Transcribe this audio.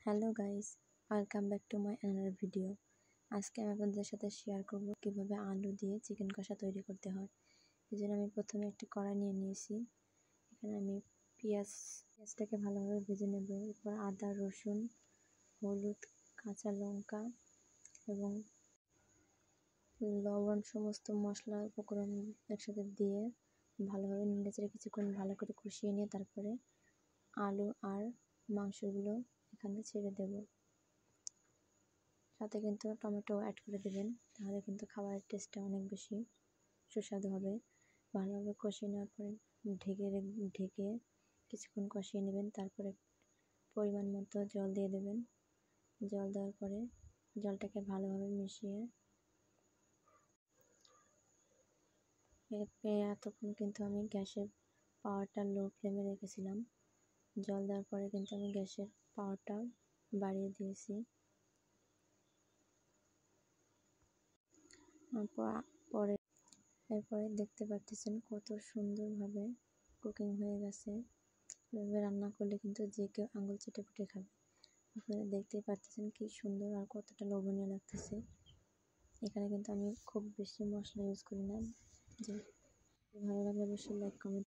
Hello guys, welcome back to my another video. আজকে আমি আপনাদের সাথে শেয়ার করব কিভাবে আলু দিয়ে চিকেন কষা তৈরি করতে হয়। এই জন্য আমি প্রথমে একটি কড়াই নিয়ে নিয়েছি। এখানে আমি পেঁয়াজটাকে ভালোভাবে ভেজে নেব। এরপর আদা, রসুন, হলুদ, কাঁচা লঙ্কা এবং লবণ সমস্ত মশলা উপকরণ একসাথে দিয়ে ভালোভাবে নেড়েচেড়ে কিছুক্ষণ ভালো করে কষিয়ে নিয়ে তারপরে আলু আর মাংসগুলো এখানে ছেড়ে দেব। সাথে কিন্তু টমেটো অ্যাড করে দেবেন, তাহলে কিন্তু খাবারের টেস্টটা অনেক বেশি সুস্বাদু হবে। ভালোভাবে কষিয়ে নেওয়ার পরে ঢেকে কিছুক্ষণ কষিয়ে নেবেন। তারপরে পরিমাণ মতো জল দিয়ে দেবেন। জল দেওয়ার পরে জলটাকে ভালোভাবে মিশিয়ে এতক্ষণ কিন্তু আমি গ্যাসের পাওয়ারটা লো ফ্লেমে রেখেছিলাম। জল দেওয়ার পরে কিন্তু আমি গ্যাসের পাওয়ারটা বাড়িয়ে দিয়েছি। এরপরে দেখতে পাচ্ছেন কত সুন্দরভাবে কুকিং হয়ে গেছে। এভাবে রান্না করলে কিন্তু যে কেউ আঙুল চেটে পুটে খাবে। আপনারা দেখতেই পাচ্ছেন কি সুন্দর আর কতটা লোভনীয় লাগতেছে। এখানে কিন্তু আমি খুব বেশি মশলা ইউজ করি না। যে ভালো লাগলে অবশ্যই লাইক কমেন্ট